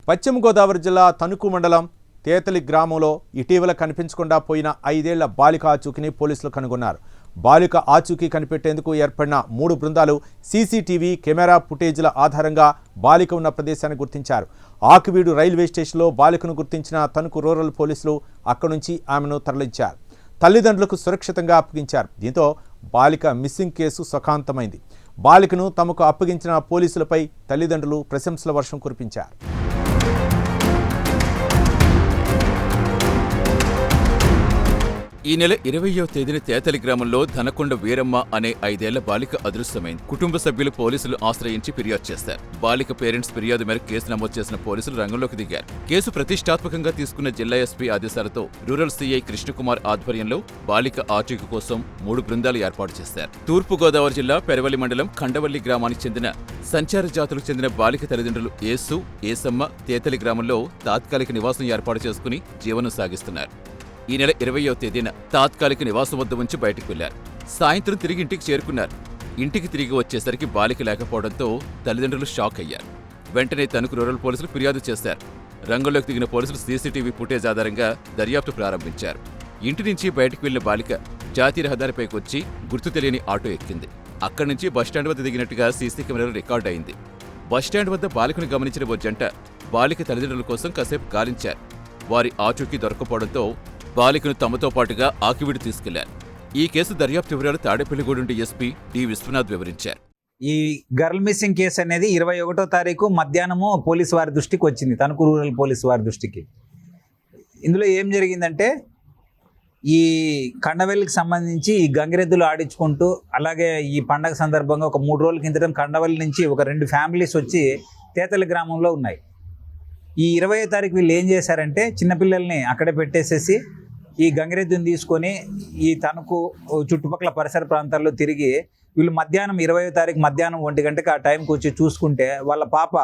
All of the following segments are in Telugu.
పశ్చిమ గోదావరి జిల్లా తణుకు మండలం తేతలి గ్రామంలో ఇటీవల కనిపించకుండా పోయిన 5 ఏళ్ల బాలిక ఆచూకీని పోలీసులు కనుగొన్నారు. బాలిక ఆచూకీ కనిపెట్టేందుకు ఏర్పడిన 3 బృందాలు సీసీటీవీ కెమెరా ఫుటేజ్ల ఆధారంగా బాలిక ఉన్న ప్రదేశాన్ని గుర్తించారు. ఆకివీడు రైల్వే స్టేషన్లో బాలికను గుర్తించిన తణుకు రూరల్ పోలీసులు అక్కడి నుంచి ఆమెను తరలించారు. తల్లిదండ్రులకు సురక్షితంగా అప్పగించారు. దీంతో బాలిక మిస్సింగ్ కేసు సుఖాంతమైంది. బాలికను తమకు అప్పగించిన పోలీసులపై తల్లిదండ్రులు ప్రశంసల వర్షం కురిపించారు. ఈ నెల 20వ తేదీన తేతలి గ్రామంలో ధనకొండ వీరమ్మ అనే 5 ఏళ్ల బాలిక అదృశ్యమైంది. కుటుంబ సభ్యులు పోలీసులు ఆశ్రయించి ఫిర్యాదు చేశారు. బాలిక పేరెంట్స్ ఫిర్యాదు మేరకు కేసు నమోదు చేసిన పోలీసులు రంగంలోకి దిగారు. కేసు ప్రతిష్టాత్మకంగా తీసుకున్న జిల్లా ఎస్పీ ఆదేశాలతో రూరల్ సీఐ కృష్ణకుమార్ ఆధ్వర్యంలో బాలిక ఆచూకీ కోసం 3 బృందాలు ఏర్పాటు చేశారు. తూర్పు గోదావరి జిల్లా పెరవలి మండలం ఖండవల్లి గ్రామానికి చెందిన సంచార జాతులకు చెందిన బాలిక తల్లిదండ్రులు ఏసు, ఏసమ్మ తేతలి గ్రామంలో తాత్కాలిక నివాసం ఏర్పాటు చేసుకుని జీవనం సాగిస్తున్నారు. ఈ నెల 20వ తేదీన తాత్కాలిక నివాసం వద్ద ఉంచి బయటకు వెళ్లారు. సాయంత్రం తిరిగి ఇంటికి చేరుకున్నారు. ఇంటికి తిరిగి వచ్చేసరికి బాలిక లేకపోవడంతో తల్లిదండ్రులు షాక్ అయ్యారు. వెంటనే తణుకు రూరల్ పోలీసులు ఫిర్యాదు చేశారు. రంగంలోకి దిగిన పోలీసులు సీసీటీవీ ఫుటేజ్ ఆధారంగా దర్యాప్తు ప్రారంభించారు. ఇంటి నుంచి బయటకు వెళ్లిన బాలిక జాతీయ రహదారిపైకి వచ్చి గుర్తు తెలియని ఆటో ఎక్కింది. అక్కడి నుంచి బస్టాండ్ వద్ద దిగినట్టుగా సీసీ కెమెరాలో రికార్డు అయింది. బస్టాండ్ వద్ద బాలికను గమనించిన ఓ జంట బాలిక తల్లిదండ్రుల కోసం కాసేపు గాలించారు. వారి ఆచూకీ దొరకపోవడంతో బాలికను తమతో పాటుగా ఆకివీడు తీసుకెళ్లారు. ఈ కేసు దర్యాప్తు వివరాలు తాడేపల్లిగూడెం డీఎస్పీ డి విశ్వనాథ్ వివరించారు. ఈ గర్ల్ మిస్సింగ్ కేసు అనేది 21వ తారీఖు మధ్యాహ్నము పోలీసు వారి దృష్టికి వచ్చింది, తణుకు రూరల్ పోలీసు వారి దృష్టికి. ఇందులో ఏం జరిగిందంటే, ఈ కండవల్లికి సంబంధించి ఈ గంగిరెద్దులు ఆడించుకుంటూ, అలాగే ఈ పండగ సందర్భంగా ఒక 3 రోజుల కిందట కండవల్లి నుంచి ఒక 2 ఫ్యామిలీస్ వచ్చి తేతలి గ్రామంలో ఉన్నాయి. ఈ 20వ తారీఖు వీళ్ళు ఏం చేశారంటే, చిన్నపిల్లల్ని అక్కడే పెట్టేసేసి ఈ గంగిరెద్దుని తీసుకొని ఈ తణుకు చుట్టుపక్కల పరిసర ప్రాంతాల్లో తిరిగి వీళ్ళు మధ్యాహ్నం 20వ తారీఖు మధ్యాహ్నం 1 గంటకి ఆ టైంకి వచ్చి చూసుకుంటే వాళ్ళ పాప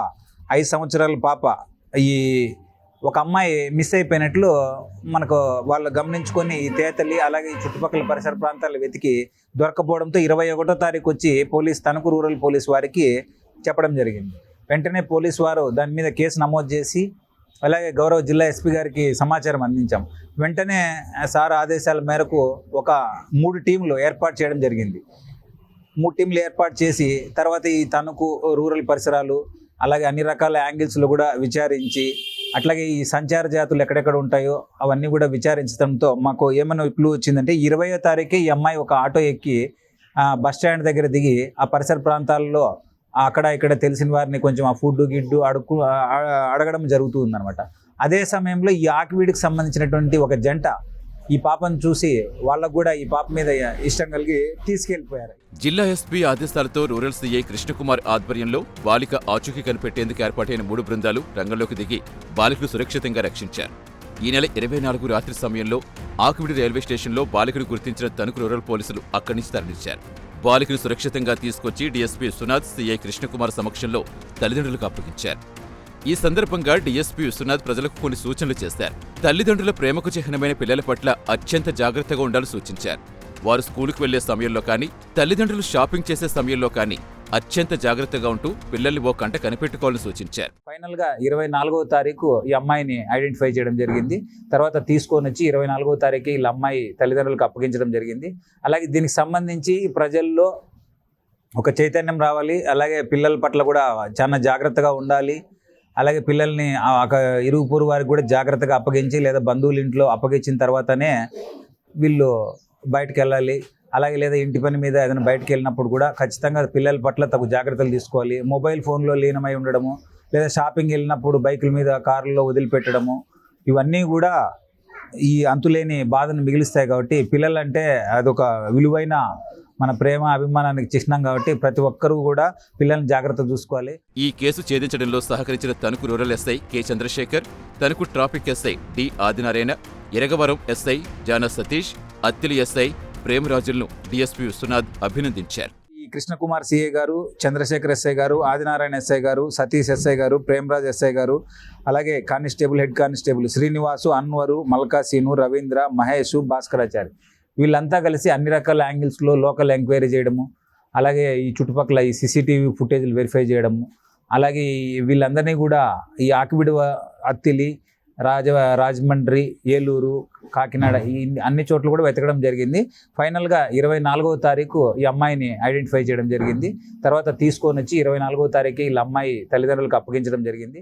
5 సంవత్సరాల పాప ఈ ఒక అమ్మాయి మిస్ అయిపోయినట్లు మనకు వాళ్ళు గమనించుకొని ఈ తేతలి అలాగే ఈ చుట్టుపక్కల పరిసర ప్రాంతాలు వెతికి దొరకపోవడంతో 21వ తారీఖు వచ్చి తణుకు రూరల్ పోలీస్ వారికి చెప్పడం జరిగింది. వెంటనే పోలీసు వారు దాని మీద కేసు నమోదు చేసి అలాగే గౌరవ జిల్లా ఎస్పీ గారికి సమాచారం అందించాం. వెంటనే సార్ ఆదేశాల మేరకు ఒక 3 టీంలు ఏర్పాటు చేయడం జరిగింది. 3 టీంలు ఏర్పాటు చేసి తర్వాత ఈ తణుకు రూరల్ పరిసరాలు అలాగే అన్ని రకాల యాంగిల్స్లో కూడా విచారించి, అట్లాగే ఈ సంచార జాతులు ఎక్కడెక్కడ ఉంటాయో అవన్నీ కూడా విచారించడంతో మాకు ఏమైనా క్లూ వచ్చిందంటే, 20వ తారీఖు ఈ అమ్మాయి ఒక ఆటో ఎక్కి బస్టాండ్ దగ్గర దిగి ఆ పరిసర ప్రాంతాల్లో అక్కడ ఇక్కడ తెలిసిన వారిని కొంచెం ఆ ఫుడ్ గిడ్డు అడగడం జరుగుతుందన్నమాట. అదే సమయంలో ఈ ఆకివీడికి సంబంధించినటువంటి ఒక జంట ఈ పాపను చూసి వాళ్ళకు కూడా ఈ పాప మీద ఇష్టం కలిగి తీసుకెళ్లిపోయారు. జిల్లా ఎస్పీ ఆదేశాలతో రూరల్ సీఐ కృష్ణకుమార్ ఆధ్వర్యంలో బాలిక ఆచూకీ కనిపెట్టేందుకు ఏర్పాటైన 3 బృందాలు రంగంలోకి దిగి బాలికను సురక్షితంగా రక్షించారు. ఈ నెల 24 రాత్రి సమయంలో ఆకివీడు రైల్వే స్టేషన్లో బాలికను గుర్తించిన తణుకు రూరల్ పోలీసులు అక్కడి నుంచి తరలించారు. బాలికను సురక్షితంగా తీసుకొచ్చి డీఎస్పీ విశ్వనాథ్, సీఐ కృష్ణకుమార్ సమక్షంలో తల్లిదండ్రులకు అప్పగించారు. ఈ సందర్భంగా డీఎస్పీ విశ్వనాథ్ ప్రజలకు కొన్ని సూచనలు చేశారు. తల్లిదండ్రుల ప్రేమకు చిహ్నమైన పిల్లల పట్ల అత్యంత జాగ్రత్తగా ఉండాలని సూచించారు. వారు స్కూలుకు వెళ్లే సమయంలో కానీ, తల్లిదండ్రులు షాపింగ్ చేసే సమయంలో కానీ అత్యంత జాగ్రత్తగా ఉంటూ పిల్లల్ని ఓ కంట కనిపెట్టుకోవాలని సూచించారు. ఫైనల్గా 24వ తారీఖు ఈ అమ్మాయిని ఐడెంటిఫై చేయడం జరిగింది. తర్వాత తీసుకొని వచ్చి 24వ తారీఖు వీళ్ళ అమ్మాయి తల్లిదండ్రులకు అప్పగించడం జరిగింది. అలాగే దీనికి సంబంధించి ప్రజల్లో ఒక చైతన్యం రావాలి. అలాగే పిల్లల పట్ల కూడా చాలా జాగ్రత్తగా ఉండాలి. అలాగే పిల్లల్ని ఇరుగు పొరుగు వారికి కూడా జాగ్రత్తగా అప్పగించి లేదా బంధువుల ఇంట్లో అప్పగించిన తర్వాతనే వీళ్ళు బయటకు వెళ్ళాలి. అలాగే లేదా ఇంటి పని మీద ఏదైనా బయటకు వెళ్ళినప్పుడు కూడా ఖచ్చితంగా పిల్లల పట్ల తగు జాగ్రత్తలు తీసుకోవాలి. మొబైల్ ఫోన్లో లీనమై ఉండడము, లేదా షాపింగ్ వెళ్ళినప్పుడు బైకుల మీద కారుల్లో వదిలిపెట్టడము, ఇవన్నీ కూడా ఈ అంతులేని బాధను మిగిలిస్తాయి. కాబట్టి పిల్లలంటే అదొక విలువైన మన ప్రేమ అభిమానానికి చిహ్నం కాబట్టి ప్రతి ఒక్కరూ కూడా పిల్లల్ని జాగ్రత్త చూసుకోవాలి. ఈ కేసు ఛేదించడంలో సహకరించిన Tanuku rural SI K Chandrasekhar, Tanuku traffic SI D Adinarayana, Iragavaram SI Jana Satish, Attili SI ప్రేమరాజులను డీఎస్పీ విశ్వనాథ్ అభినందించారు. ఈ కృష్ణకుమార్ సిఐ గారు, చంద్రశేఖర్ ఎస్ఐ గారు, ఆదినారాయణ ఎస్ఐ గారు, సతీష్ ఎస్ఐ గారు, ప్రేమరాజ్ ఎస్ఐ గారు, అలాగే constable head constable Srinivasu, Anwar, మల్కాసీను, రవీంద్ర, మహేష్, భాస్కరాచారి వీళ్ళంతా కలిసి అన్ని రకాల యాంగిల్స్లో లోకల్ ఎంక్వైరీ చేయడము, అలాగే ఈ చుట్టుపక్కల ఈ సీసీటీవీ ఫుటేజ్లు వెరిఫై చేయడము, అలాగే వీళ్ళందరినీ కూడా ఈ ఆకివిడి అత్తిలి రాజమండ్రి, ఏలూరు, కాకినాడ ఈ అన్ని చోట్ల కూడా వెతకడం జరిగింది. ఫైనల్గా 24వ తారీఖు ఈ అమ్మాయిని ఐడెంటిఫై చేయడం జరిగింది. తర్వాత తీసుకొని వచ్చి 24వ తారీఖు వీళ్ళ అమ్మాయి తల్లిదండ్రులకు అప్పగించడం జరిగింది.